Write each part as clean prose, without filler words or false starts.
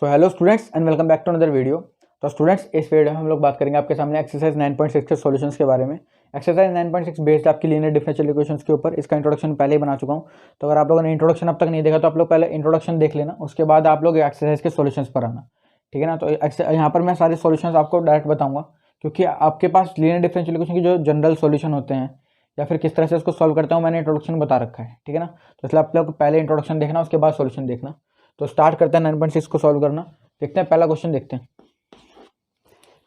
So hello students and welcome back to another video. तो students, इस video में हम लोग बात करेंगे आपके सामने एक्सरसाइज 9.6 के सॉल्यूशंस के बारे में। एक्सरसाइज 9.6 बेस्ड आपकी लीनियर डिफरेंशियल इक्वेशंस के ऊपर। इसका इंट्रोडक्शन पहले ही बना चुका हूँ, तो अगर आप लोगों ने इंट्रोडक्शन अब तक नहीं देखा तो आप लोग पहले इंट्रोडक्शन देख लेना, उसके बाद आप लोग एक्सरसाइज के सॉल्यूशंस पर आना, ठीक है ना। तो यहाँ पर मैं सारे सॉल्यूशंस आपको डायरेक्ट बताऊंगा, क्योंकि आपके पास लीनियर डिफरेंशियल इक्वेशन की जो जनरल सॉल्यूशन होते हैं या फिर किस तरह से उसको सॉल्व करता हूँ मैंने इंट्रोडक्शन बता रखा है, ठीक है ना। तो इसलिए आप लोग पहले इंट्रोडक्शन देखना, उसके बाद सॉल्यूशन देखना। तो स्टार्ट करते हैं 9.6 को सॉल्व करना। देखते हैं पहला क्वेश्चन देखते हैं।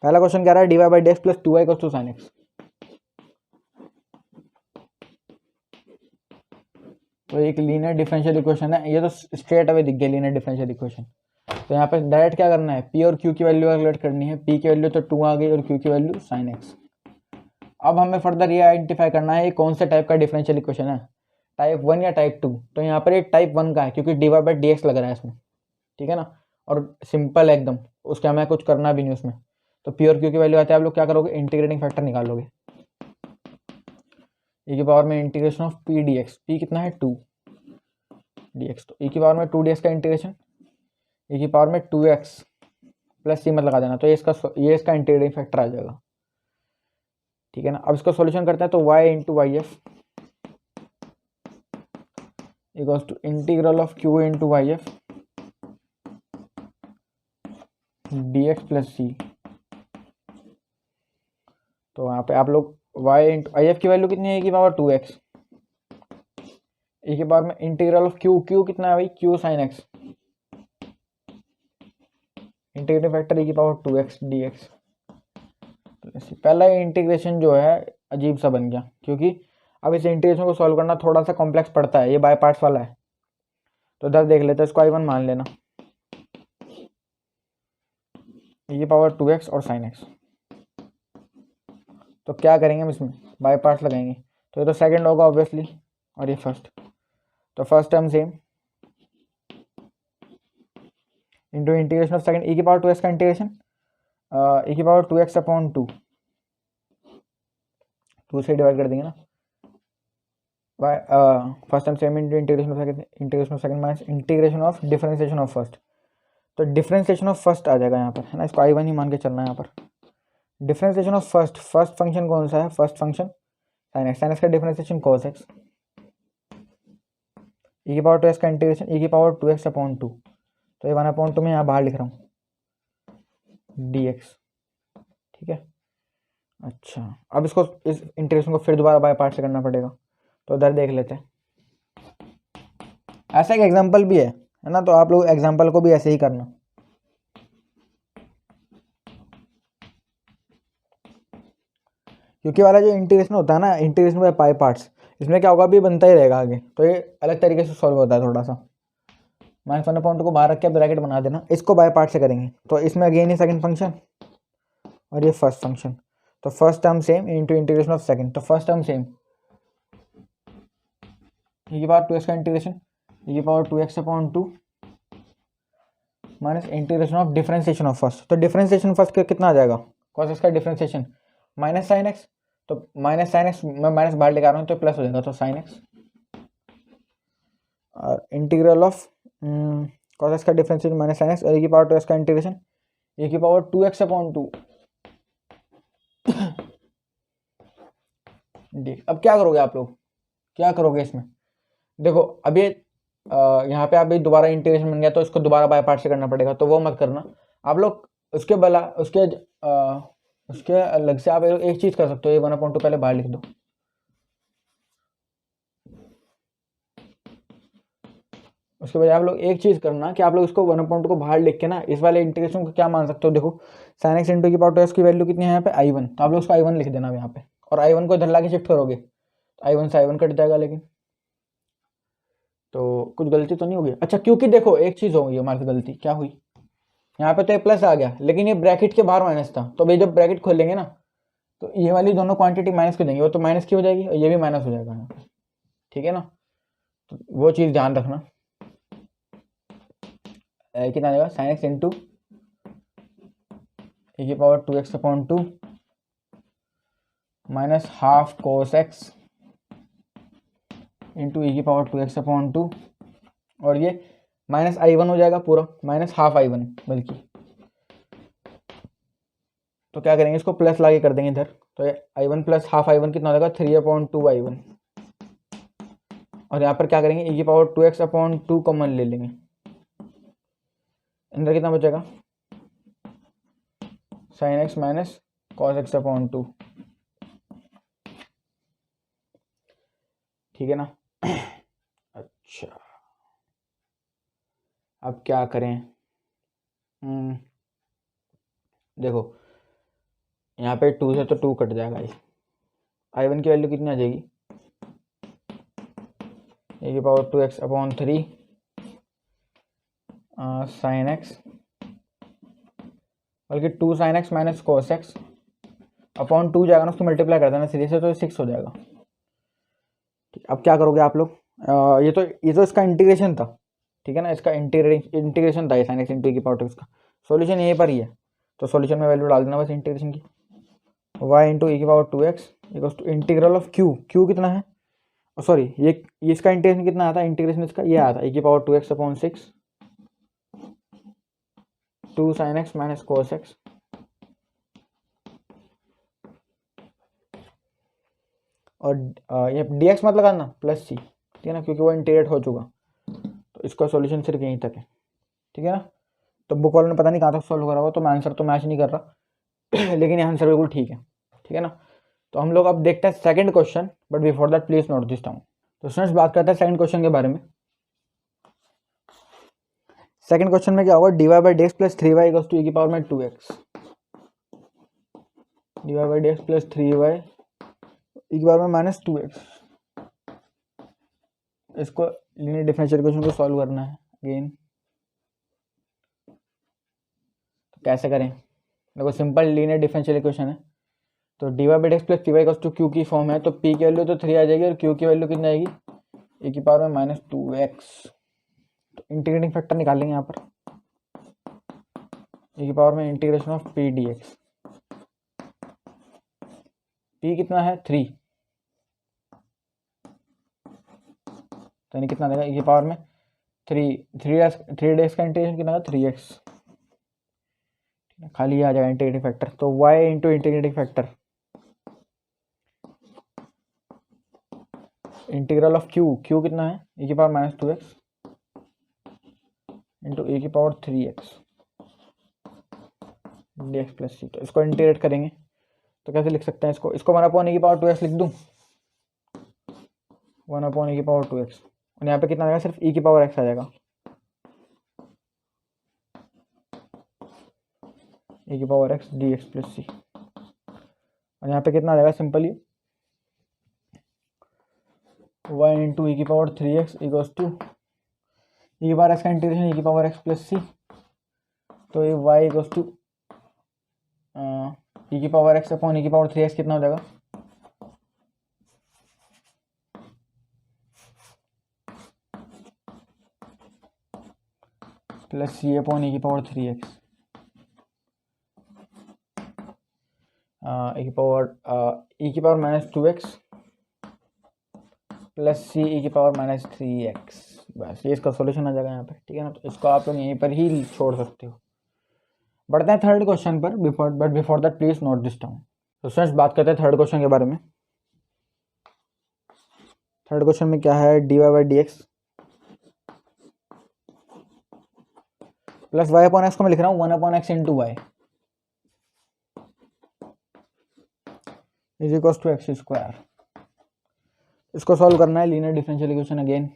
पहला क्वेश्चन कह रहा है dy by D x plus 2y equals to sine x. तो एक लीनियर डिफरेंशियल इक्वेशन है, ये तो स्ट्रेट अवे दिख गया लीनियर डिफरेंशियल इक्वेशन। तो यहाँ पे डायरेक्ट क्या करना है, p और q की वैल्यू कैलकुलेट करनी है। p की वैल्यू तो 2 आ गई और q की वैल्यू साइन एक्स। अब हमें फर्दर ये आइडेंटिफाई करना है ये कौन से टाइप का डिफरेंशियल इक्वेशन है, टाइप 1 या टाइप 2। तो यहाँ पर ये टाइप 1 का है, क्योंकि dy बाई डी एक्स लग रहा है इसमें, ठीक है ना। और सिंपल है एकदम, उसके हमें कुछ करना भी नहीं उसमें। तो पी और क्यू की वैल्यू आते हैं, आप लोग क्या करोगे, इंटीग्रेटिंग फैक्टर निकालोगे। e की पावर में integration of P D X, P कितना है 2 डी एक्स, तो e की पावर में 2 डी एक्स का इंटीग्रेशन, e की पावर में 2x प्लस सी मत लगा देना, तो ये इसका इंटीग्रेटिंग फैक्टर आ जाएगा, ठीक है ना। अब इसको सॉल्यूशन करते हैं, तो y into Y F equals to integral of q into Y F d x plus c. तो यहाँ पे आप लोग y इंटू आई एफ की वैल्यू कितनी है, e की पावर 2x, e की पावर में इंटीग्रल ऑफ q कितना है भाई, q sine x, integrating factor e की पावर 2x dx। पहला इंटीग्रेशन जो है अजीब सा बन गया, क्योंकि अब इस इंटीग्रेशन को सॉल्व करना थोड़ा सा कॉम्प्लेक्स पड़ता है, ये बाय पार्ट्स वाला है। तो इधर देख लेते हैं, इसको i1 मान लेना, e की पावर 2x और साइन एक्स। तो क्या करेंगे हम इसमें, बाय पार्ट्स लगाएंगे। तो ये तो सेकंड होगा ऑब्वियसली, और ये फर्स्ट। तो first term same into integration of second, e की पावर 2x का इंटीग्रेशन, e की पावर 2x अपॉन 2 से डिवाइड कर देंगे ना। First term same into integration of second minus integration of differentiation of first. तो डिफरेंशिएशन ऑफ फर्स्ट आ जाएगा यहाँ पर, है ना। इसको i1 ही मान के चलना है यहाँ पर। डिफरेंशिएशन ऑफ फर्स्ट फंक्शन कौन सा है, first function sine x, sine x का डिफरेंशिएशन कॉस एक्स, e की पावर 2x का इंटीग्रेशन, e की पावर 2x अपॉन 2। तो ये 1/2 में यहाँ बाहर लिख रहा हूँ dx, ठीक है। अच्छा, अब इसको इस इंटीग्रेशन को फिर दोबारा बाय पार्ट से करना पड़ेगा। तो इधर देख लेते हैं, ऐसा एक एग्जांपल भी है ना। तो आप लोग एग्जांपल को भी ऐसे ही करना। क्योंकि वाला जो इंटीग्रेशन होता है ना, इंटीग्रेशन बाय पाई पार्ट्स, इसमें क्या होगा, भी बनता ही रहेगा आगे। तो ये अलग तरीके से सॉल्व होता है थोड़ा सा। -1/2 को बाहर रख के ब्रैकेट बना देना, इसको बाय पार्ट से करेंगे। तो इसमें अगेन ही सेकंड फंक्शन और ये फर्स्ट फंक्शन। तो first term same into integration of second, तो फर्स्ट टर्म सेम e की पावर 2x का इंटीग्रेशन, e की power 2x upon 2 minus integration of differentiation of first. तो डिफरेंशिएशन फर्स्ट का कितना आ जाएगा, कॉस एक्स का डिफरेंशिएशन माइनस साइन एक्स। तो माइनस साइन एक्स मैं माइनस बाहर लेकर आ रहा हूँ, तो प्लस हो जाएगा, तो साइन एक्स। और इंटीग्रल ऑफ कॉस एक्स का डिफरेंशिएशन माइनस साइन एक्स, और e की पावर 2x का इंटीग्रेशन, e की पावर 2x अपॉन 2 डी। अब क्या करोगे आप लोग, क्या करोगे इसमें, देखो अब ये यहाँ पे अभी दोबारा इंटीग्रेशन बन गया, तो इसको दोबारा बाय पार्ट से करना पड़ेगा। तो वो मत करना आप लोग, उसके उसके अलग से आप एक चीज कर सकते हो, ये 1/2 पहले बाहर लिख दो। उसके बाद आप लोग एक चीज करना कि आप लोग इसको 1/2 को बाहर लिख के ना, इस वाले इंटीग्रेशन को क्या मान सकते हो, देखो साइन एक्स इंटू की पावर 2x की वैल्यू कितनी है यहाँ पे, i1। तो आप लोग उसको i1 लिख देना यहाँ पे, और i1 को इधर ला के शिफ्ट करोगे, तो i1 से i1 कट जाएगा। लेकिन तो कुछ गलती तो नहीं होगी। अच्छा, क्योंकि देखो एक चीज होगी हमारी से गलती क्या हुई, यहाँ पे तो ये प्लस आ गया, लेकिन ये ब्रैकेट के बाहर माइनस था। तो भाई जब ब्रैकेट खोलेंगे ना, तो ये वाली दोनों क्वांटिटी माइनस को देंगे, वो तो माइनस की हो जाएगी और ये भी माइनस हो जाएगा यहाँ पे, ठीक है ना। तो वो चीज ध्यान रखना। कितना आ जाएगा, साइन एक्स इंटू e की power 2x upon 2 minus half cos x into e की पावर 2x अपॉन 2, और ये माइनस i1 हो जाएगा पूरा, माइनस हाफ i1 बल्कि। तो क्या करेंगे, इसको प्लस लाके कर देंगे इधर, तो i1 प्लस हाफ i1 कितना हो जाएगा 3/2 i1। और यहाँ पर क्या करेंगे, e⁻2x/2 कॉमन ले लेंगे, अंदर कितना बचेगा sin x minus cos x/2। ठीक है ना। अच्छा अब क्या करें, देखो यहाँ पे 2 से तो 2 कट जाएगा, i1 की वैल्यू कितनी आ जाएगी e⁻2x/3 sin x, बल्कि 2 sin x minus cos x upon 2 जाएगा ना, उसको मल्टीप्लाई कर देना सीधे से, तो 6 हो जाएगा। ठीक, अब क्या करोगे आप लोग, ये तो इसका इंटीग्रेशन था, ठीक है ना, इसका इंटीग्रेशन था sin x इंटू e⁻2x का, सॉल्यूशन यहीं पर ही है, तो सॉल्यूशन में वैल्यू डाल देना बस इंटीग्रेशन की, y into e⁻2x equals to integral of q कितना है, सॉरी ये इसका इंटीग्रेशन कितना आता है, इंटीग्रेशन इसका ये आता है e⁻2x/6 2 sin x minus cos x, और ये dx मत लगाना प्लस c, ठीक है ना, क्योंकि वो इंटीग्रेट हो चुका, तो इसका सॉल्यूशन सिर्फ यहीं तक है, ठीक है ना। तो बुक वालों ने पता नहीं कहाँ तक सॉल्व करा हुआ, तो मैं आंसर तो मैच नहीं कर रहा लेकिन ये आंसर बिल्कुल ठीक है ना। तो हम लोग अब देखते हैं second question, but before that please note this down. तो स्टूडेंट्स बात करते हैं सेकंड क्वेश्चन के बारे में। सेकंड क्वेश्चन में क्या होगा, dy/dx plus 3y equals to e⁻2x, dy/dx plus 3y e⁻2x, इसको लीनियर डिफरेंशियल इक्वेशन को सॉल्व करना है अगेन। तो कैसे करें, देखो सिंपल लीनियर डिफरेंशियल इक्वेशन है, तो dy/dx plus 3y equals to q की फॉर्म है, तो p की वैल्यू तो 3 आ जाएगी और q की वैल्यू कितनी आएगी e⁻2x। तो इंटीग्रेटिंग फैक्टर निकालेंगे यहाँ पर, integration of p dx, p कितना है 3, तो यानी कितना देगा थ्री डेज का इंटीग्रेशन कितना होगा 3x, खाली ये आ जाएगा इंटीग्रेटिंग फैक्टर, तो y into integrating factor integral of q कितना है e⁻2x into e⁻3x dx plus c। तो इसको इंटीग्रेट करेंगे तो कैसे लिख सकते हैं इसको 1/e⁻2x लिख दूं, 1/e⁻2x, और यहाँ पे कितना आएगा सिर्फ e⁻x आ जाएगा, e⁻x dx प्लस c, और यहाँ पे कितना आ जाएगा simply y into e⁻3x equals to e⁻x का इंटीग्रेशन e⁻x प्लस c, तो ये y equals to e⁻x upon e⁻3x कितना हो जाएगा plus c upon e⁻3x, e⁻-2x plus c e⁻-3x, बस ये इसका सॉल्यूशन आ जाएगा यहाँ पे, ठीक है ना। तो इसको आप लोग यहीं पर ही छोड़ सकते हो। बढ़ते हैं थर्ड क्वेश्चन पर, before that please note this down. तो स्टूडेंट्स बात करते हैं थर्ड क्वेश्चन के बारे में। थर्ड क्वेश्चन में क्या है, dy/dx प्लस y/x को मैं लिख रहा हूँ 1/x into Y is equals to x square. इसको सॉल्व करना है लीनियर डिफरेंशियल इक्वेशन अगेन।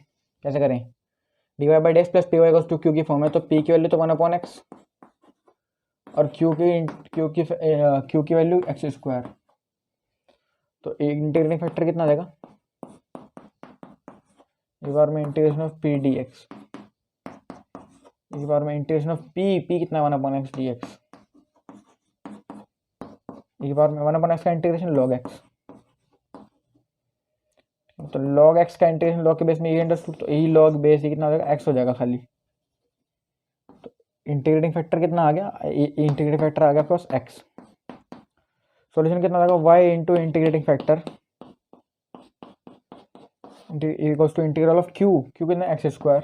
कैसे करें, dy/dx plus py equals to q की फॉर्म है, तो p की वैल्यू तो 1/x और q की वैल्यू x स्क्वायर, तो इंटीग्रेटिंग फैक्टर कितना आ जाएगा एक बार में इंटीग्रेशन ऑफ p dx, एक बार में इंटीग्रेशन ऑफ p कितना 1/x dx, एक बार में 1/x का इंटीग्रेशन log x, तो log x का इंटीग्रेशन log के बेस में ये अंडरस्टूड, तो यही log बेस ये कितना हो जाएगा x हो जाएगा खाली। तो इंटीग्रेटिंग फैक्टर कितना आ गया, इंटीग्रेटिंग फैक्टर आ गया प्लस x, सॉल्यूशन कितना आ जाएगा y into integrating factor equals to integral of q कितना x square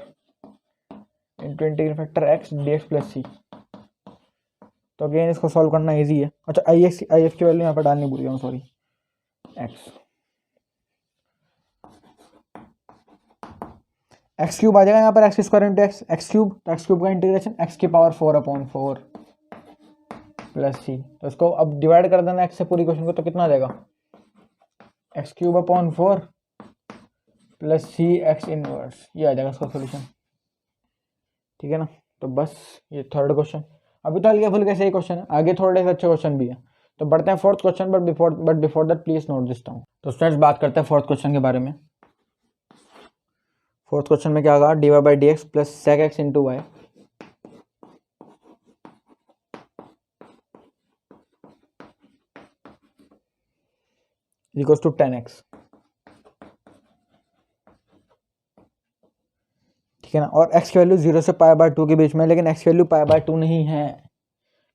into integral factor x D x plus c. तो अगेन इसको सॉल्व करना इजी है। अच्छा आई एफ की वैल्यू यहाँ पर डालनी भूल गया हूँ, सॉरी, एक्स क्यूब आ जाएगा यहाँ पर, x square into x cube, तो एक्स क्यूब का इंटीग्रेशन एक्स की पावर 4/4 प्लस सी। तो इसको अब डिवाइड कर देना एक्स से पूरी क्वेश्चन को, तो कितना आ जाएगा, एक्स क्यूब अपॉन 4 प्लस सी एक्स इनवर्स, ये आ जाएगा इसका सोल्यूशन। ठीक है ना। तो बस ये थर्ड क्वेश्चन, अभी तो हल्के फुल्के सही क्वेश्चन है, आगे थोड़े से अच्छे क्वेश्चन भी है। तो बढ़ते हैं fourth question, but before that please note this down. तो स्टूडेंट्स बात करते हैं फोर्थ क्वेश्चन के बारे में। फोर्थ क्वेश्चन में क्या होगा, D Y by D x plus sec X into Y equals to 10x। ठीक है ना। और x की वैल्यू 0 से π/2 के बीच में, लेकिन x की वैल्यू π/2 नहीं है,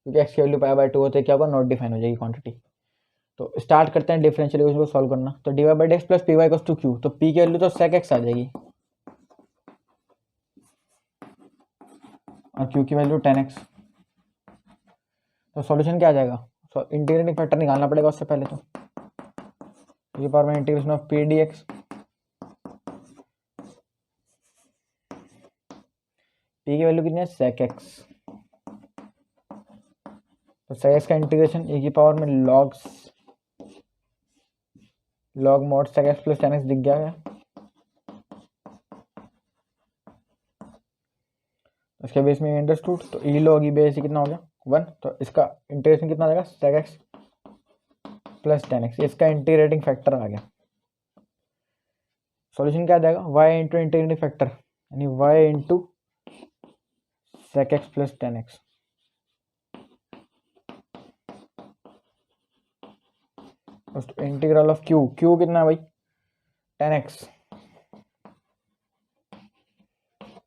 क्योंकि x की वैल्यू π/2 होते क्या होगा, नॉट डिफाइन हो जाएगी क्वांटिटी। तो स्टार्ट करते हैं डिफरेंशियल इक्वेशन को सॉल्व करना। तो D Y by D x plus P Y equals to Q, तो p की वैल्यू तो सेक एक्स आ जाएगी और q की वैल्यू 10x। तो सॉल्यूशन क्या आ जाएगा, इंटीग्रेटिंग फैक्टर निकालना पड़ेगा उससे पहले। तो ये पावर में integration of P D X, P की वैल्यू कितनी है, सेक एक्स, तो सेक एक्स का इंटीग्रेशन e की पावर में log mod sec x plus 10x दिख गया है। उसके बेस में अंडरस्टूड, तो ई लॉग ई बेस कितना हो गया 1, तो इसका इंटीग्रेशन कितना आ जाएगा, सेक एक्स प्लस 10x, इसका इंटीग्रेटिंग फैक्टर आ गया। सॉल्यूशन क्या आ जाएगा, y इंटू इंटीग्रेटिंग फैक्टर यानी y into sec x plus 10x। Integral of q कितना है भाई, 10x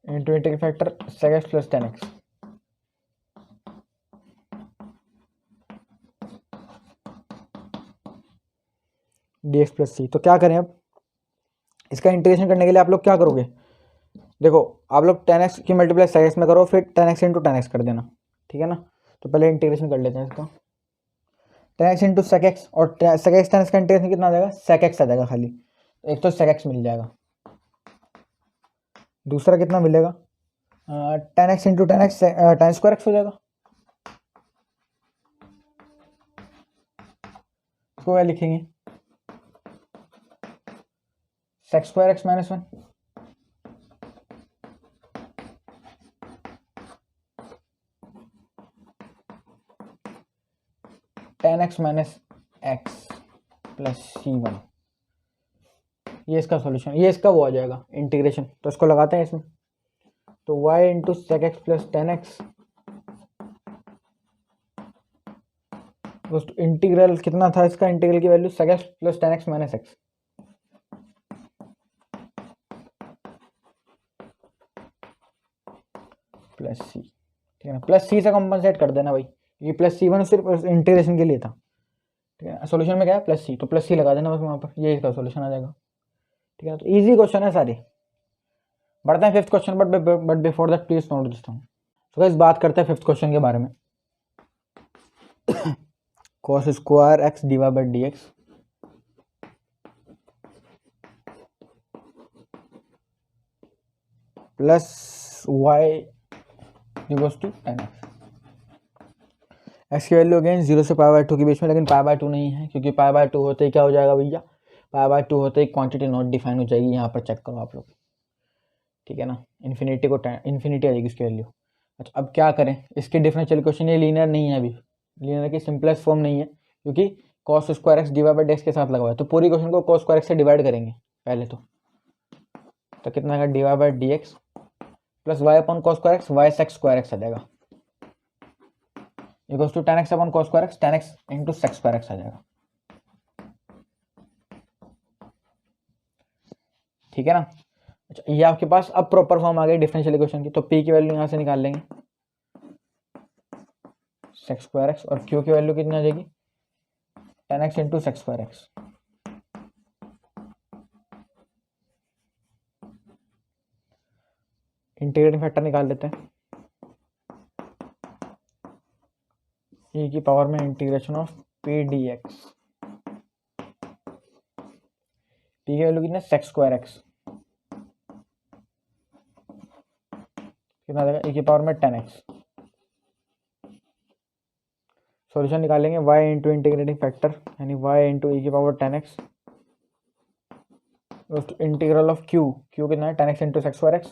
into integrating factor sec x plus 10x। dx plus c. तो क्या करें अब, इसका इंटीग्रेशन करने के लिए आप लोग क्या करोगे, देखो आप लोग 10x की मल्टीप्लाई सेक एक्स में करो, फिर 10x इंटू 10x कर देना। ठीक है ना। तो पहले इंटीग्रेशन कर लेते हैं इसका, 10x इंटू सेक एक्स, और सेक एक्स 10x का इंटीग्रेशन कितना आ जाएगा, सेक एक्स आ जाएगा खाली, तो एक तो सेक एक्स मिल जाएगा, दूसरा कितना मिलेगा, 10x into 10x time square x हो जाएगा। इसको क्या लिखेंगे, sec square X minus 1, ten X minus x plus c1, ये इसका सॉल्यूशन, ये इसका वो आ जाएगा इंटीग्रेशन। तो इसको लगाते हैं इसमें, तो y into sec x plus 10x integral कितना था इसका, इंटीग्रल की value sec x plus 10x minus x plus c. ठीक है ना, प्लस सी से कंपनसेट कर देना भाई, ये प्लस c1 सिर्फ इंटीग्रेशन के लिए था। ठीक है, सॉल्यूशन में क्या है प्लस सी, तो प्लस सी लगा देना बस वहाँ पर, ये इसका सॉल्यूशन आ जाएगा। ठीक है, तो इजी क्वेश्चन है सारे। बढ़ते हैं fifth question, but before that please note this down. तो गाइस बात करते हैं फिफ्थ क्वेश्चन के बारे में। cos square X D Y by D x plus Y equals to 10x। X की वैल्यू अगेन 0 से π/2 के बीच में, लेकिन π/2 नहीं है, क्योंकि π/2 होते ही क्या हो जाएगा भैया, π/2 होते ही क्वांटिटी नॉट डिफाइन हो जाएगी। यहाँ पर चेक करो आप लोग। ठीक है ना, इन्फिनिटी आ जाएगी इसकी वैल्यू। अच्छा अब क्या करें, इसकी डिफरेंशियल इक्वेशन ये लीनियर नहीं है, अभी लीनियर की सिंपलेस्ट फॉर्म नहीं है, क्योंकि cos square X D Y by D X के साथ लगा हुआ है। तो पूरी क्वेश्चन को cos स्क्वायर एक्स से डिवाइड करेंगे पहले। तो कितना आएगा, d Y by D x plus y upon cos square x, y sec square x आ जाएगा equals to 10x upon cos square x, 10x into sec square x आ जाएगा। ठीक है ना। अच्छा ये आपके पास अब प्रॉपर फॉर्म आ गई डिफरेंशियल इक्वेशन की। तो p की वैल्यू यहाँ से निकाल लेंगे, सेक स्क्वायर एक्स, और q की वैल्यू कितनी आ जाएगी, 10x into sec square X. Integrating factor निकाल लेते हैं। e की पावर में integration of P D X, P की वैल्यू कितना सेक्स स्क्वायर एक्स, कितना देगा e की पावर में 10x। सॉल्यूशन निकालेंगे y इंटू इंटीग्रेटिंग फैक्टर यानी y इंटू e की power 10x integral of q, q कितना है 10x into sex square x,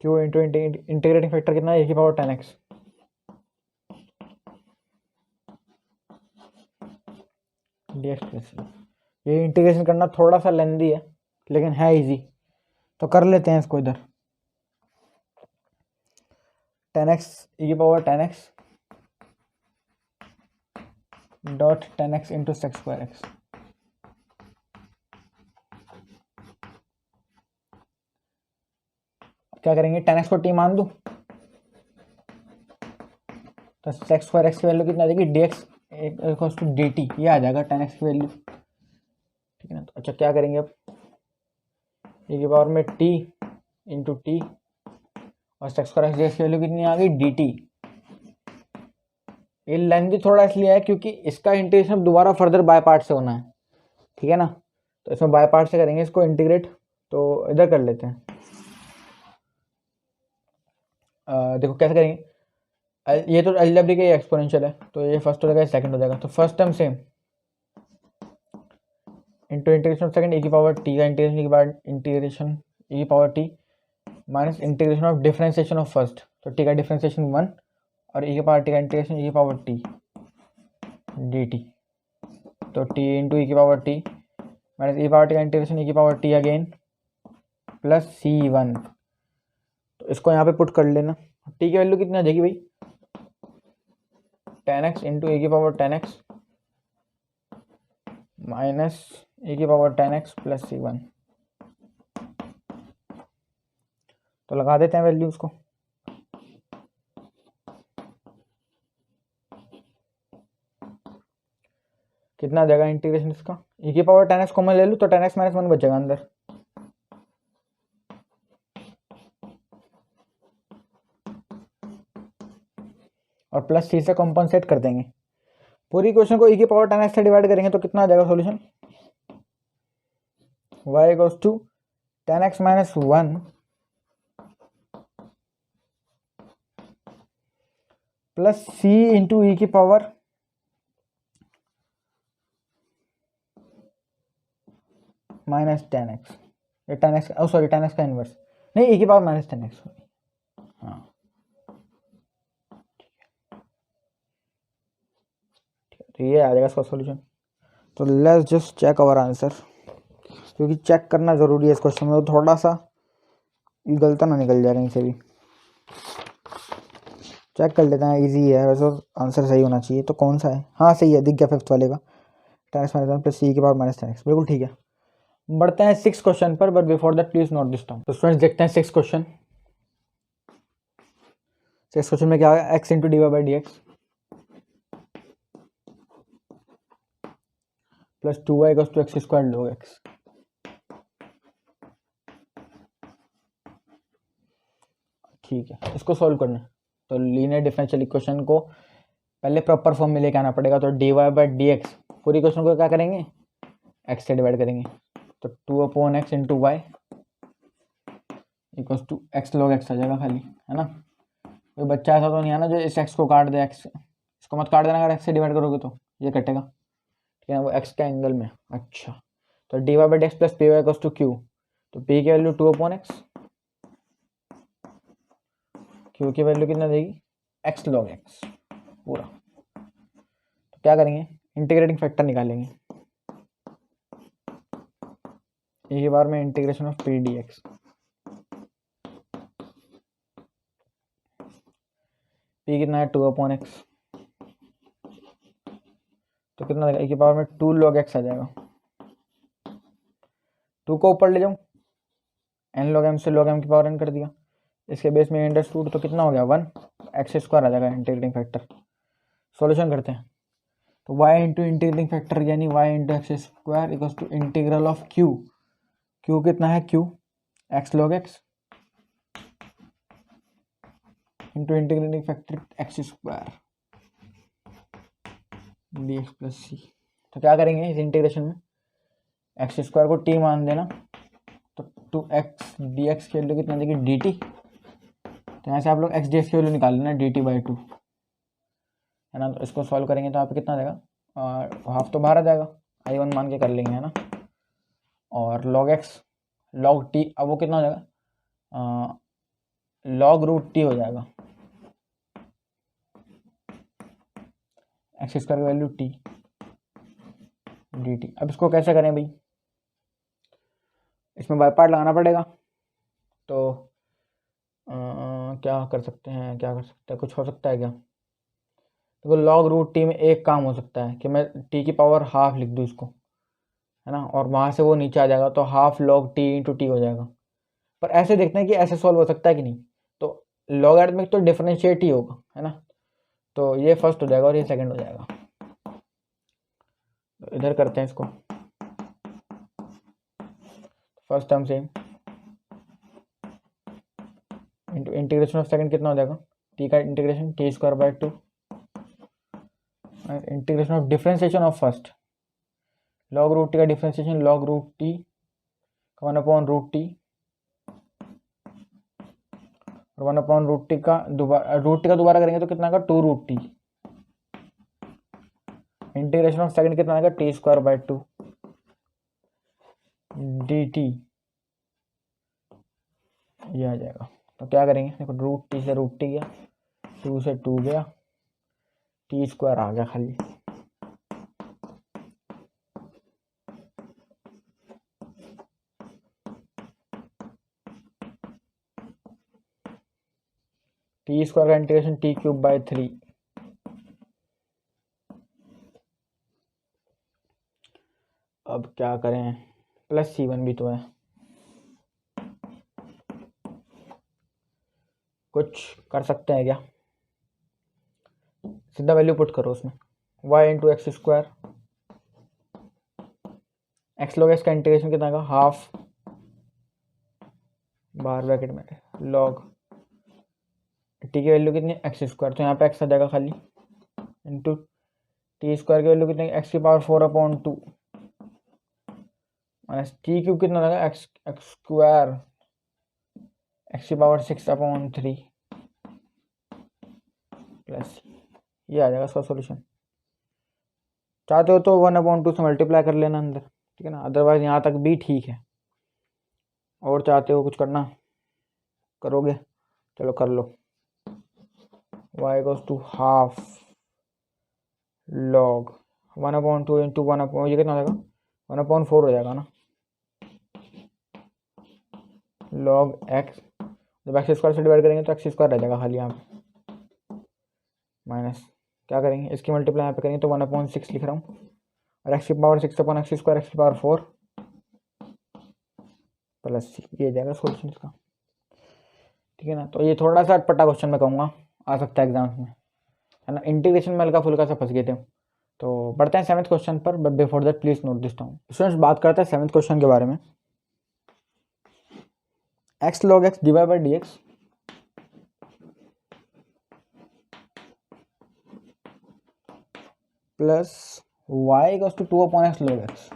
q into integrating factor कितना है e की पावर 10x, dx प्लस। ये इंटीग्रेशन करना थोड़ा सा लेंदी है लेकिन है इजी, तो कर लेते हैं इसको इधर। 10x e की power 10x dot 10x into sex square x, क्या करेंगे 10x को t मान दूं तो सेक्स स्क्वायर एक्स की वैल्यू कितना आ जाएगी dx इक्वल्स टू dt, ये आ जाएगा 10x की वैल्यू, ठीक है ना। तो अच्छा क्या करेंगे अब e की पावर में t इंटू टी और सेक्स स्क्वायर एक्स की वैल्यू कितनी आ गई dt। ये लेंथी थोड़ा इसलिए है क्योंकि इसका इंटीग्रेशन दोबारा फर्दर बाय पार्ट से होना है, ठीक है ना। तो इसमें बाय पार्ट से करेंगे इसको इंटीग्रेट, तो इधर कर लेते हैं। देखो कैसे करेंगे, ये तो अलजेब्रिक है, एक्सपोनेंशियल है, तो ये फर्स्ट हो जाएगा, सेकंड हो जाएगा। तो first term same into integration of second e की पावर t का इंटीग्रेशन e की power t minus integration of differentiation of first, तो t का डिफरेंशिएशन 1 और e की पावर t का इंटीग्रेशन e की पावर t dt, तो t इंटू e की पावर t माइनस e की पावर t का इंटीग्रेशन e की power t again plus c1। तो इसको यहाँ पे पुट कर लेना, t की वैल्यू कितनी आ जाएगी भाई 10x इंटू e की पावर 10x माइनस e की पावर 10x प्लस c1। तो लगा देते हैं वैल्यूज को, कितना आ जाएगा इंटीग्रेशन इसका e की पावर 10x को मैं ले लूँ तो 10x माइनस 1 बचेगा अंदर, और प्लस c से कॉम्पनसेट कर देंगे। पूरी क्वेश्चन को e की पावर 10x से डिवाइड करेंगे तो कितना आ जाएगा solution y equals to 10x minus 1 plus c into e की पावर माइनस 10x, ये 10x सॉरी 10x का इनवर्स नहीं e की पावर माइनस 10x, हाँ तो ये आ जाएगा इसका सॉल्यूशन। तो let's just check our answer, क्योंकि चेक करना ज़रूरी है इस क्वेश्चन में, तो थोड़ा सा गलता ना निकल जाए कहीं से भी, चेक कर लेते हैं। इजी है वैसे, आंसर सही होना चाहिए। तो कौन सा है, हाँ सही है, दिख गया फिफ्थ वाले का 10x माइनस 1 प्लस c की पावर माइनस 10x, बिल्कुल ठीक है। बढ़ते हैं 6 क्वेश्चन पर, but before that please note this term. तो स्टूडेंट्स देखते हैं 6 क्वेश्चन। 6 क्वेश्चन में क्या है, x into D Y by D x plus 2y equals to X square log x। ठीक है, इसको सॉल्व करना है तो लीनियर डिफरेंशियल इक्वेशन को पहले प्रॉपर फॉर्म में लेके आना पड़ेगा। तो D Y by D X पूरी क्वेश्चन को क्या करेंगे x से डिवाइड करेंगे, तो 2/x into Y equals to X log x आ जाएगा खाली, है ना। कोई बच्चा ऐसा तो नहीं है ना जो इस x को काट दे, x इसको मत काट देना, अगर x से डिवाइड करोगे तो ये कटेगा, ठीक है, वो x के एंगल में। अच्छा, तो D Y by D x plus P Y equals to Q, तो p की वैल्यू 2/x, q की वैल्यू कितना देगी x log x पूरा। तो क्या करेंगे, इंटीग्रेटिंग फैक्टर निकालेंगे, एक बार में integration of P D X, P कितना है 2/x, तो कितना देगा e की पावर में 2 log x आ जाएगा। 2 को ऊपर ले जाऊं, n log m से log m की पावर n कर दिया, इसके बेस में अंडरस्टूड, तो कितना हो गया 1 x स्क्वायर आ जाएगा इंटीग्रेटिंग फैक्टर। सॉल्यूशन करते हैं, तो वाई इंटू इंटीग्रेटिंग फैक्टर यानी y into x square equals to integral of q. Q कितना है, q x log x into integrating factor x square d x plus c. तो क्या करेंगे इस इंटीग्रेशन में, एक्स स्क्वायर को टी मान देना, तो 2x डी एक्स की वैल्यू कितना देगी डी टी। तो यहाँ से आप लोग एक्स डी एक्स की वैल्यू निकाल लेना डी टी बाई टू, है ना। तो इसको सॉल्व करेंगे तो आप कितना देगा, हाफ तो बाहर आ जाएगा, आई वन मान के कर लेंगे, है ना। और लॉग एक्स लॉग टी, अब वो कितना हो जाएगा, लॉग रूट टी हो जाएगा, एक्स स्क्वायर की वैल्यू टी डी टी। अब इसको कैसे करें भाई, इसमें बाय पार्ट लगाना पड़ेगा। तो क्या कर सकते हैं, कुछ हो सकता है क्या, देखो लॉग रूट टी में एक काम हो सकता है कि मैं टी की पावर हाफ लिख दूँ इसको, है ना, और वहाँ से वो नीचे आ जाएगा तो half log T into T हो जाएगा। पर ऐसे देखते हैं कि ऐसे सॉल्व हो सकता है कि नहीं, तो लॉगरिथमिक तो डिफरेंशिएट ही होगा, है ना। तो ये फर्स्ट हो जाएगा और ये सेकंड हो जाएगा। तो इधर करते हैं इसको, first term same into integration of second कितना हो जाएगा, टी का integration t square by two, integration of differentiation of first log root t का differentiation log root t 1 root t और 1 रूट टी का दोबारा करेंगे तो कितना आएगा 2 root T. Integration of second कितना आएगा T square by two D T, ये आ जाएगा। तो क्या करेंगे, देखो रूट टी से रूट टी गया, 2 से 2 गया, टी स्क्वायर आ गया खाली। टी स्क्वायर का इंटीग्रेशन टी क्यूब बाई 3, अब क्या करें, प्लस सी वन भी तो है, कुछ कर सकते हैं क्या, सीधा वैल्यू पुट करो उसमें, Y into x square X log X का इंटीग्रेशन कितना आएगा हाफ बाहर ब्रैकेट में लॉग टी की वैल्यू कितनी एक्स स्क्वायर, तो यहाँ पे एक्स आ जाएगा खाली इंटू टी स्क्वायर की वैल्यू कितनी एक्स की पावर 4/2 माइनस टी क्यूब कितना आएगा एक्स स्क्वायर एक्स की पावर 6/3 प्लस ये आ जाएगा इसका सॉल्यूशन। चाहते हो तो 1/2 से मल्टीप्लाई कर लेना अंदर, ठीक है ना, अदरवाइज यहाँ तक भी ठीक है। और चाहते हो कुछ करना करोगे, चलो कर लो, y goes to half log 1/2 into 1 ये कितना हो जाएगा 1/4 हो जाएगा ना, लॉग एक्स, जब एक्स स्क्वायर से डिवाइड करेंगे तो एक्स स्क्वायर रह जाएगा खाली यहाँ पे, माइनस क्या करेंगे इसकी मल्टीप्लाई यहाँ पे करेंगे तो 1/6 लिख रहा हूँ, और एक्स की पावर 6/x स्क्वायर एक्स की पावर 4 प्लस सी, ये जाएगा सोल्यूशन इसका, ठीक है ना। तो ये थोड़ा सा अटपटा क्वेश्चन मैं कहूँगा, आ सकता है एग्जाम्स में, है ना। इंटीग्रेशन में हल्का फुल्का सा फंस गए थे। तो बढ़ते हैं 7th क्वेश्चन पर, but before that please note this down. Students बात करते हैं 7th क्वेश्चन के बारे में। X log X divide by D x plus Y equals to 2/x log x।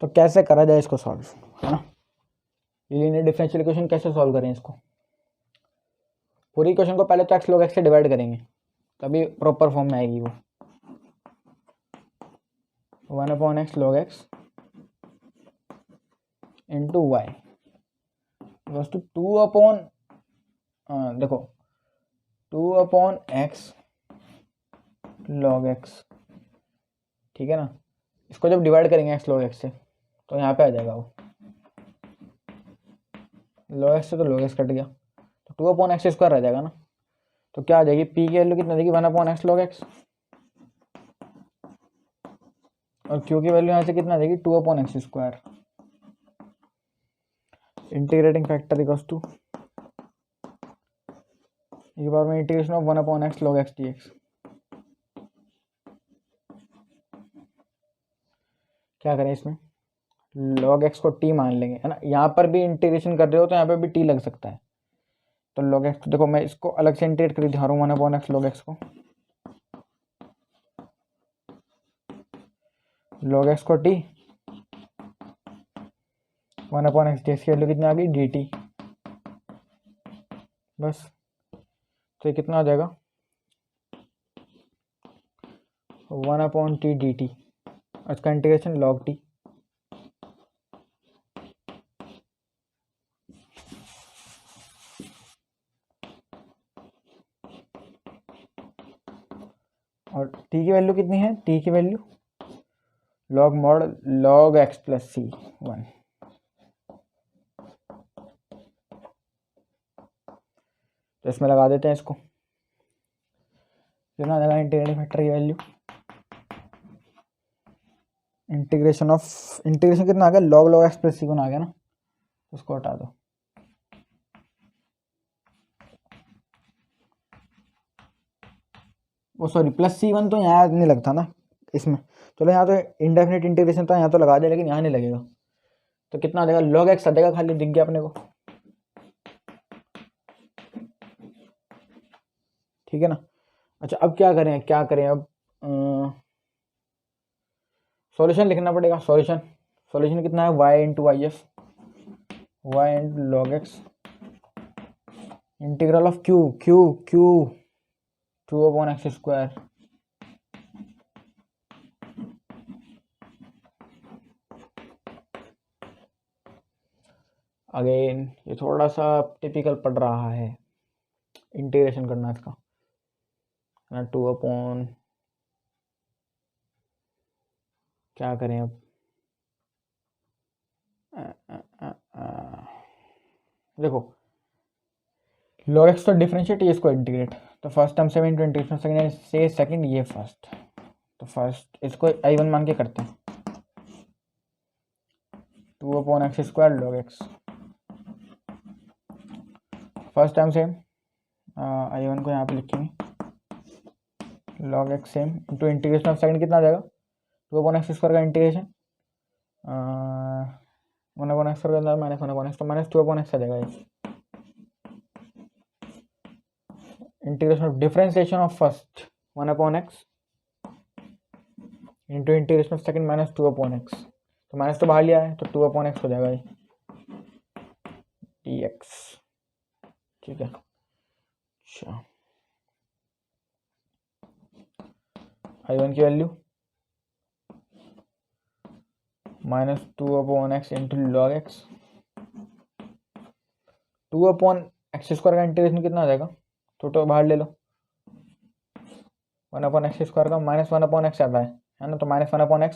तो कैसे करा जाए इसको सॉल्व, है ना, लीनियर डिफरेंशियल इक्वेशन कैसे सॉल्व करें इसको। पूरी इक्वेशन को पहले तो x log x से डिवाइड करेंगे तभी प्रॉपर फॉर्म में आएगी वो, 1/x log x into Y equals to 2/, देखो 2/x log x, ठीक है ना। इसको जब डिवाइड करेंगे x log x से तो यहाँ पे आ जाएगा वो log x से, तो log x कट गया तो 2/x स्क्वायर रह जाएगा ना। तो क्या आ जाएगी p की वैल्यू कितना देगी 1/x log x, और q की वैल्यू यहाँ से कितना देगी 2/x square. Integrating factor equals to एक बार में integration of 1/x log x dx। क्या करें इसमें, log x को t मान लेंगे, है ना। यहाँ पर भी इंटीग्रेशन कर रहे हो तो यहाँ पर भी t लग सकता है। तो log x, देखो मैं इसको अलग से इंटीग्रेट कर दिखा रहा हूँ 1/x log x को। log x को t, 1/x dx की वैल्यू कितनी आ गई, dt। बस, तो ये कितना आ जाएगा, 1/t dt। इसका इंटीग्रेशन log t। और t की वैल्यू कितनी है, t की value log mod log x plus c 1। तो इसमें लगा देते हैं इसको, कितना आ जाएगा इंटीग्रेटिंग फैक्टर की वैल्यू, इंटीग्रेशन कितना आ गया, log x प्लस c 1 आ गया ना। तो उसको हटा दो। वो सॉरी, प्लस c1 तो यहाँ नहीं लगता ना इसमें। चलो यहाँ तो इंडेफिनिट इंटीग्रेशन था, यहाँ तो लगा दे, लेकिन यहाँ नहीं लगेगा। तो कितना आ जाएगा, log x आ जाएगा, खाली दिख गया अपने को, ठीक है ना। अच्छा, अब क्या करें अब सॉल्यूशन लिखना पड़ेगा। सॉल्यूशन कितना है, y into Y F, Y into log X integral of q 2/x square again. ये थोड़ा सा टिपिकल पड़ रहा है, इंटीग्रेशन करना इसका, ना 2 क्या करें अब, देखो log x तो डिफरेंशिएट, ये इसको इंटीग्रेट। तो फर्स्ट टर्म से इंटीग्रेशन सेकंड से सेकंड, ये फर्स्ट। तो फर्स्ट इसको i1 मान के करते हैं, 2/x square log x। First term same, i1 को यहाँ पे लिखेंगे log x same into integration of second कितना आ जाएगा, 2/x स्क्वायर का इंटीग्रेशन 1/x स्क्वायर का माइनस 1/x, तो माइनस 2/x आ जाएगा ये। Integration of differentiation of first 1/x into integration of second minus 2/x। तो माइनस तो बाहर लिया है, तो 2/x हो जाएगा ये dx, ठीक है। अच्छा, i1 की value minus 2/x into log x, 2/x square का इंटीग्रेशन कितना आ जाएगा, तो बाहर ले लो, 1/x स्क्वायर का माइनस 1/x आता है ना। तो माइनस 1/x,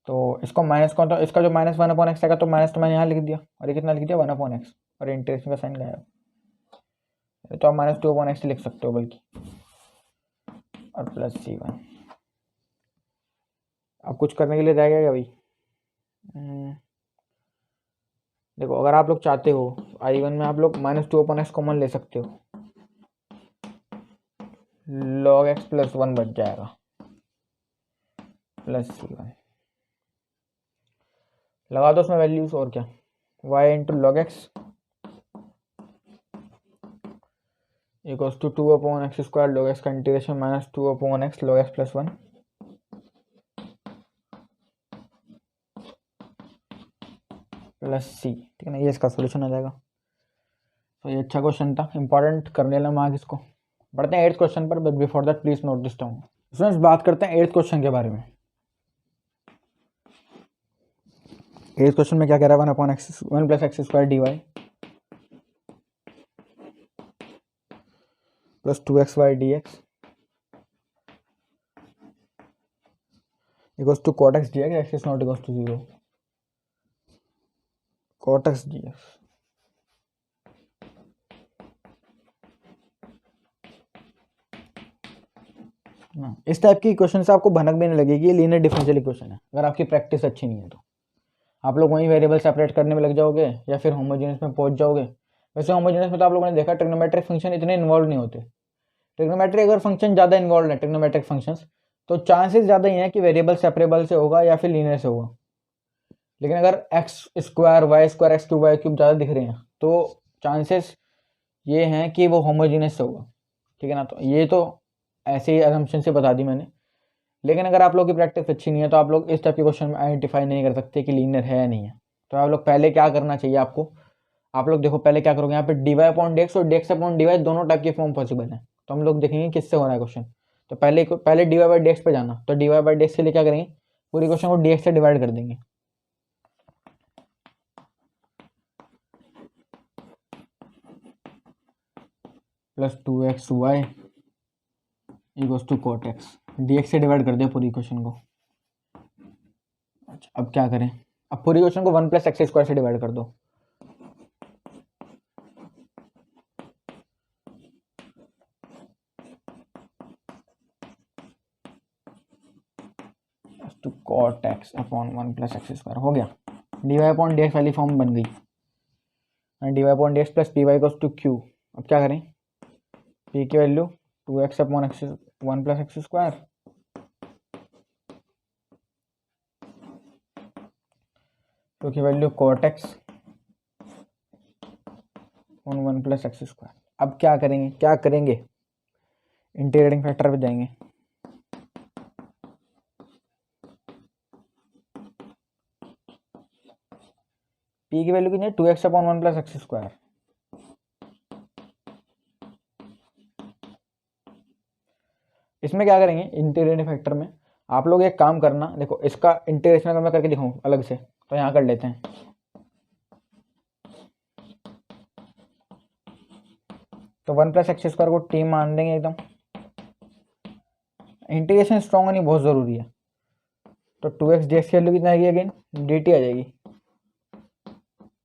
तो इसको माइनस कौन, तो इसका जो माइनस 1/x आएगा, तो माइनस तो मैंने यहाँ लिख दिया, और ये कितना लिख दिया 1/x, और इंटीग्रेशन का साइन गायब। तो आप माइनस 2/x लिख सकते हो बल्कि, और प्लस c1। अब कुछ करने के लिए रहेगा क्या भाई, देखो अगर आप लोग चाहते हो i1 में आप लोग माइनस 2/x कॉमन ले सकते हो, log x प्लस 1 बच जाएगा, प्लस c1 लगा दो उसमें वैल्यूज, और क्या, y into log X equals to 2/x square log x का integration minus 2/x log x plus 1 plus c, ठीक है ना। ये इसका सोल्यूशन आ जाएगा। तो ये अच्छा क्वेश्चन था, इंपॉर्टेंट, करने लेना मार्क इसको। बढ़ते हैं 8th क्वेश्चन पर, but before that please note this down. Students, बात करते हैं 8th क्वेश्चन के बारे में। 8th क्वेश्चन में क्या कह रहा है, 1 plus x square dy plus 2xy dx equals to cot x dx, x is not equals to 0, cot x dx। इस टाइप की क्वेश्चन से आपको भनक भी नहीं लगेगी, ये लीनियर डिफरेंशियल इक्वेशन है। अगर आपकी प्रैक्टिस अच्छी नहीं है तो आप लोग वहीं वेरिएबल सेपरेट करने में लग जाओगे, या फिर होमोजेनियस में पहुंच जाओगे, वैसे होमोजेनियस में तो आप लोगों ने देखा ट्रिग्नोमेट्रिक फंक्शन इतने इन्वॉल्व नहीं होते। ट्रिग्नोमेट्रिक अगर फंक्शन ज़्यादा इन्वॉल्व है, ट्रिग्नोमेट्रिक फंक्शंस, तो चांसेस ज़्यादा ही हैं कि वेरिएबल सेपरेबल से होगा या फिर लीनियर से होगा। लेकिन अगर X square Y square X cube Y cube ज़्यादा दिख रहे हैं तो चांसेस ये हैं कि वो होमोजीनियस से होगा, ठीक है ना। तो ये तो ऐसे ही असम्पशन से बता दी मैंने। लेकिन अगर आप लोग की प्रैक्टिस अच्छी नहीं है तो आप लोग इस टाइप के क्वेश्चन में आइडेंटिफाई नहीं कर सकते कि लीनियर है या नहीं है। तो आप लोग पहले क्या करना चाहिए आपको, आप लोग देखो पहले क्या करोगे, यहाँ पे d y upon d x और d x upon d y दोनों टाइप के फॉर्म पॉसिबल है। तो हम लोग देखेंगे किससे हो रहा है क्वेश्चन। तो पहले D Y by D X पे जाना, तो D Y by D X के लिए क्या करेंगे, पूरी क्वेश्चन को डी एक्स से डिवाइड कर देंगे। Plus 2xy equals to cot x, D X से डिवाइड कर दिया पूरी क्वेश्चन को। अच्छा अब क्या करें, अब पूरी क्वेश्चन को 1 प्लस एक्स स्क्वायर से डिवाइड कर दो। Two cot x upon 1 plus x square हो गया। D y upon d x वाली फॉर्म बन गई, d y upon d x plus P Y equals to q. अब क्या करें, पी की value 2x upon x 1 plus x square, तो की value cot x upon 1 plus x square. अब क्या करेंगे, इंटीग्रेटिंग फैक्टर पे जाएंगे। पी की वैल्यू कितनी है, 2x upon 1 plus x square. इसमें क्या करेंगे, इंटीग्रेटिंग फैक्टर में आप लोग एक काम करना, देखो इसका इंटीग्रेशन अगर मैं करके दिखाऊं अलग से तो यहाँ कर लेते हैं। तो 1 प्लस एक्स स्क्वायर को टी मान देंगे एकदम। इंटीग्रेशन स्ट्रॉन्ग होनी बहुत ज़रूरी है। तो 2x डी एक्स की वैल्यू कितना आएगी, अगेन डी टी आ जाएगी,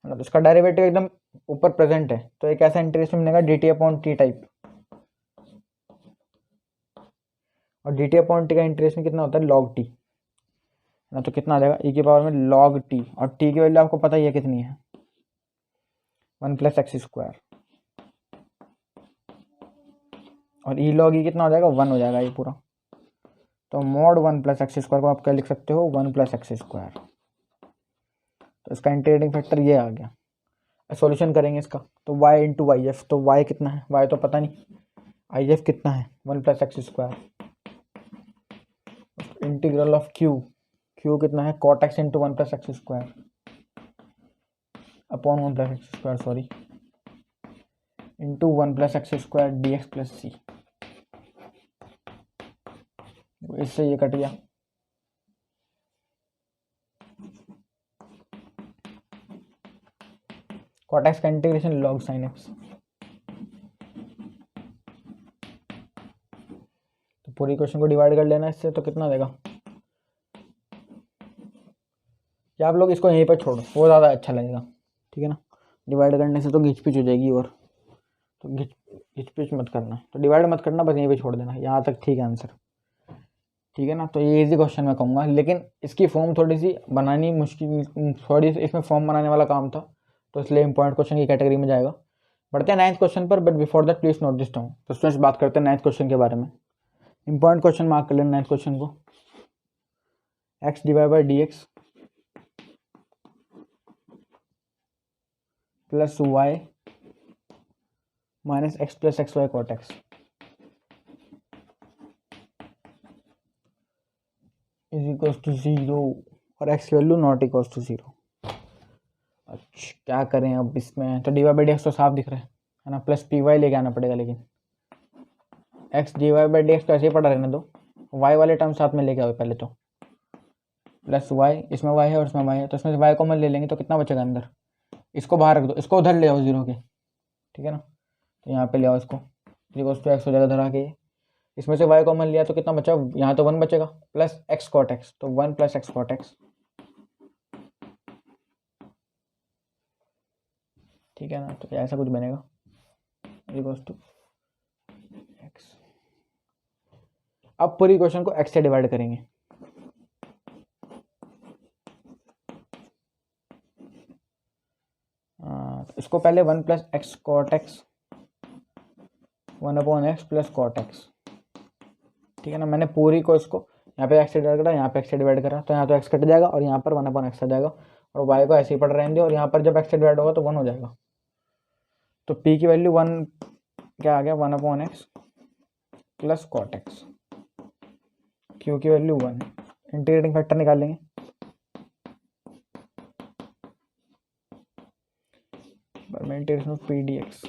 मतलब इसका डेरिवेटिव एकदम ऊपर प्रेजेंट है। तो एक ऐसा इंटीग्रेशन मिलेगा D T upon T type, और डी टी अपॉन टी का इंटीग्रेशन कितना होता है, लॉग टी ना। तो कितना आ जाएगा, ई की पावर में लॉग टी, और टी की वैल्यू आपको पता ही है कितनी है, 1 प्लस एक्स स्क्वायर, और ई लॉग ई कितना हो जाएगा, 1 हो जाएगा ये पूरा। तो मॉड 1 प्लस एक्स स्क्वायर को आप क्या लिख सकते हो, 1 प्लस एक्स स्क्वायर। तो इसका इंटीग्रेटिंग फैक्टर ये आ गया। सॉल्यूशन करेंगे इसका, तो y इंटू वाई एफ, तो y कितना है, y तो पता नहीं, आई एफ कितना है 1 plus x square, integral of q कितना है, cot x into 1 plus x square upon 1 plus x square sorry, into 1 plus x square d x plus c. इससे ये कट गया, कॉट एक्स का इंटीग्रेशन लॉग साइन एक्स। तो पूरी question को डिवाइड कर लेना इससे, तो कितना देगा, या आप लोग इसको यहीं पर छोड़ो, वो ज़्यादा अच्छा लगेगा, ठीक है ना। डिवाइड करने से तो घिच पिच हो जाएगी, और तो घिच पिच मत करना, तो डिवाइड मत करना, बस यहीं पे छोड़ देना, यहाँ तक ठीक है आंसर, ठीक है ना। तो ये इजी क्वेश्चन मैं कहूँगा, लेकिन इसकी फॉर्म थोड़ी सी बनानी मुश्किल, थोड़ी सी इसमें फॉर्म बनाने वाला काम था, तो इसलिए इंपॉर्टेंट क्वेश्चन की कैटेगरी में जाएगा। बढ़ते हैं 9th क्वेश्चन पर, but before that please note this down. तो स्टूडेंट्स बात करते हैं 9th क्वेश्चन के बारे में। इंपॉर्टेंट क्वेश्चन मार्क कर लेना 9th क्वेश्चन को, x divide by D x plus y minus x plus x y cot x is equals to 0, और एक्स की वैल्यू नॉट इक्वल्स टू 0। अच्छा क्या करें अब इसमें, तो D Y by D x तो साफ दिख रहा है ना, प्लस पी वाई लेके आना पड़ेगा, लेकिन x D Y by D x तो ऐसे ही पड़ा रहने दो, वाई वाले टर्म साथ में लेके आओ पहले, तो प्लस वाई, इसमें वाई है और इसमें वाई है, तो इसमें से वाई कॉमन ले लेंगे, तो कितना बचेगा अंदर, इसको बाहर रख दो, इसको उधर ले आओ 0 के, ठीक है ना। तो यहाँ पे ले आओ इसको, इक्वल्स टू एक्स हो जाएगा धरा के, इसमें से वाई कॉमन लिया तो कितना बचा, यहाँ तो 1 बचेगा, प्लस एक्स कॉट एक्स, तो 1 प्लस एक्स कॉट एक्स, ठीक है ना। तो ऐसा कुछ बनेगा, इक्वल्स टू एक्स। अब पूरी क्वेश्चन को एक्स से डिवाइड करेंगे, तो इसको पहले 1 plus x cot x 1/x plus cot x, ठीक है ना। मैंने पूरी को इसको यहाँ पे एक्स से डिवाइड करा, यहाँ पे एक्स से डिवाइड करा, तो यहाँ तो एक्स कट जाएगा और यहाँ पर 1/x आ जाएगा, और वाई को ऐसे ही पढ़ रहने दो, और यहाँ पर जब एक्स से डिवाइड होगा तो 1 हो जाएगा। तो p की वैल्यू 1 क्या आ गया, 1/x plus cot x, q की वैल्यू 1, इंटीग्रेटिंग फैक्टर निकालेंगे, integration of P D x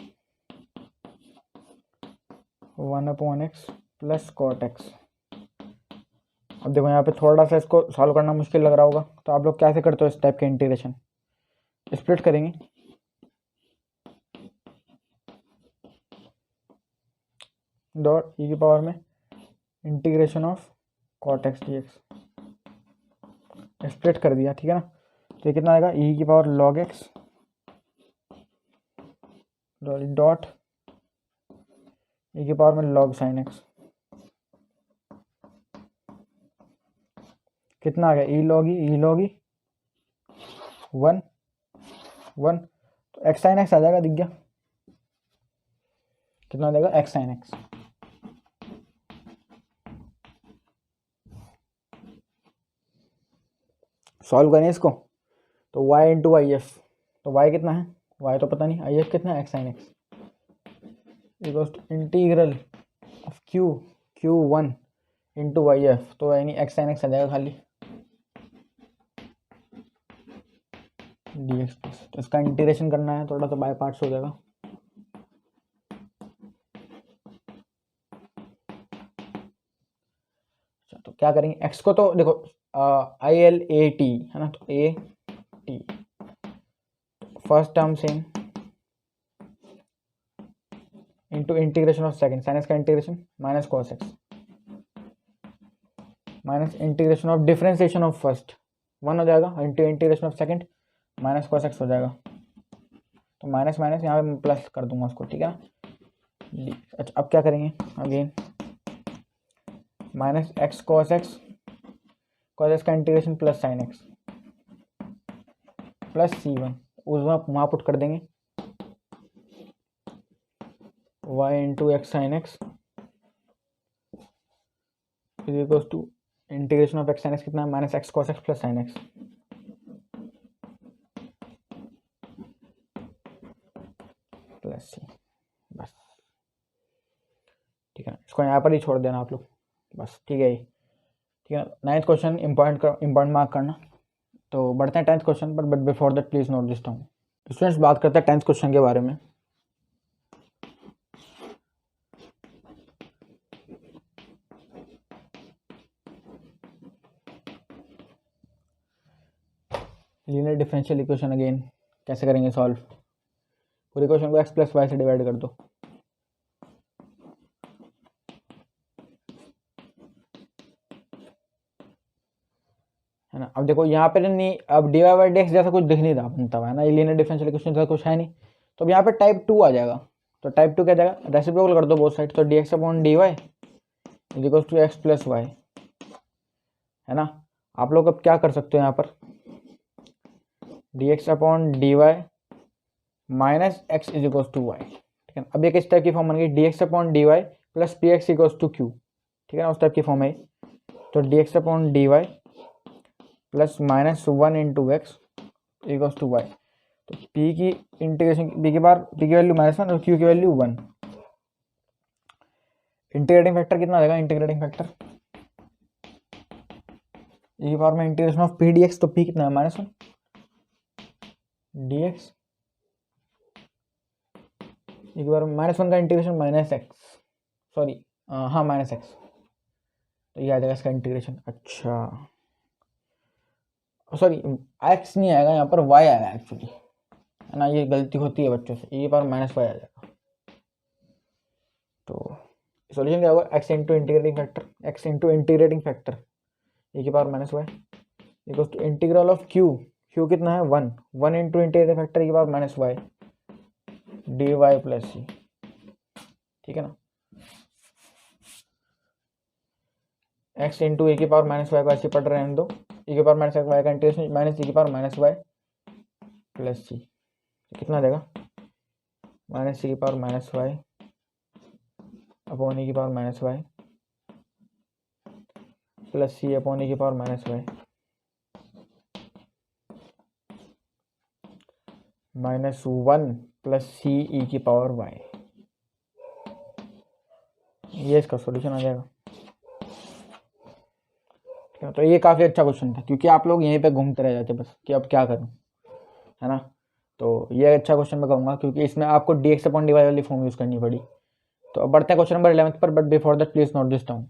1/x plus cot x. अब देखो यहाँ पे थोड़ा सा इसको सॉल्व करना मुश्किल लग रहा होगा, तो आप लोग कैसे करते हो इस टाइप के इंटीग्रेशन, स्प्लिट करेंगे, डॉट ई की पावर में integration of cot x D x, split कर दिया, ठीक है ना। तो ये कितना आएगा, ई की power log x dot e की पावर में लॉग साइन एक्स, कितना आ गया, ई लॉग ई 1 1, तो एक्स साइन एक्स आ जाएगा, दिख गया कितना देगा, एक्स साइन एक्स। सॉल्व करें इसको, तो y इंटू आई एफ, तो y कितना है, y तो पता नहीं, आई एफ कितना है, x sine x equals to integral of q1 into Y F, तो यानी एक्स साइन एक्स आ जाएगा खाली डी एक्स प्लस। तो इसका इंटीग्रेशन करना है, थोड़ा सा बाय पार्ट्स हो जाएगा, तो क्या करेंगे, x को तो देखो आई एल ए टी है ना, तो a t first term same into integration of second, sine x का integration minus cos x minus integration of differentiation of first 1 हो जाएगा, into integration of second minus cos x हो जाएगा, तो minus minus यहाँ पे प्लस कर दूंगा उसको, ठीक है ना। अच्छा अब क्या करेंगे, again minus x cos x का integration plus sine x plus C1, वहाँ पुट कर देंगे y into x sine x equals to integration of x sine x कितना है, minus x cos x plus sine x plus C, बस ठीक है ना। इसको यहाँ पर ही छोड़ देना आप लोग, बस ठीक है, ठीक है। 9th क्वेश्चन इम्पॉर्टेंट मार्क करना। तो बढ़ते हैं 10th क्वेश्चन पर, but before that please note this down. Students बात करते हैं 10th क्वेश्चन के बारे में। लीनियर डिफरेंशियल इक्वेशन अगेन कैसे करेंगे सॉल्व, पूरे क्वेश्चन को x प्लस वाई से डिवाइड कर दो, है ना। अब देखो यहाँ पे नहीं, अब d Y by D x जैसा कुछ दिख नहीं रहा बनता हुआ है ना, ये लीनियर डिफरेंशियल इक्वेशन जैसा कुछ है नहीं, तो अब यहाँ पे टाइप 2 आ जाएगा। तो टाइप 2 क्या जाएगा, रेसिप्रोकल कर दो बोथ साइड, तो d x upon d y equals to x plus y, है ना। आप लोग अब क्या कर सकते हो यहाँ पर, d x upon d y minus x is equals to y, ठीक है। अब ये किस टाइप की फॉर्म बन गई, d x upon d y plus p x equals to q, ठीक है ना, उस टाइप की फॉर्म है। तो d x upon d y plus minus 1 into x equals to y, तो p की इंटीग्रेशन, p की वैल्यू -1 और q की वैल्यू 1, इंटीग्रेटिंग फैक्टर कितना रहेगा, इंटीग्रेटिंग फैक्टर e की पावर में इंटीग्रेशन ऑफ p dx, तो p कितना है -1 dx e की पावर -1 का इंटीग्रेशन माइनस एक्स, सॉरी हाँ माइनस एक्स, तो ये आ जाएगा इसका इंटीग्रेशन। अच्छा सॉरी एक्स नहीं आएगा यहाँ पर, y आएगा एक्चुअली, है ना, ये गलती होती है बच्चों से, ये पर -y आ जाएगा। तो सॉल्यूशन क्या होगा, x into integrating factor e की power -y equals to integral of q कितना है 1 इंटू इंटीग्रेटिंग फैक्टर e की power -y dy plus c, ठीक है ना। x इंटू e की पावर -y को ऐसे पढ़ रहे हैं दो, e की पावर -y का इंटीग्रेशन माइनस e की पावर -y प्लस c, कितना देगा, माइनस सी की power minus y upon e की power minus Y plus c upon e की power minus y minus 1 plus c e की power Y. ये इसका सॉल्यूशन आ जाएगा। तो ये काफ़ी अच्छा क्वेश्चन था, क्योंकि आप लोग यहीं पे घूमते रह जाते बस कि अब क्या करूं, है ना। तो ये अच्छा क्वेश्चन मैं कहूँगा, क्योंकि इसमें आपको dx अपॉन dy वाली फॉर्म यूज़ करनी पड़ी। तो अब बढ़ते हैं क्वेश्चन नंबर 11 पर, but before that please note this down.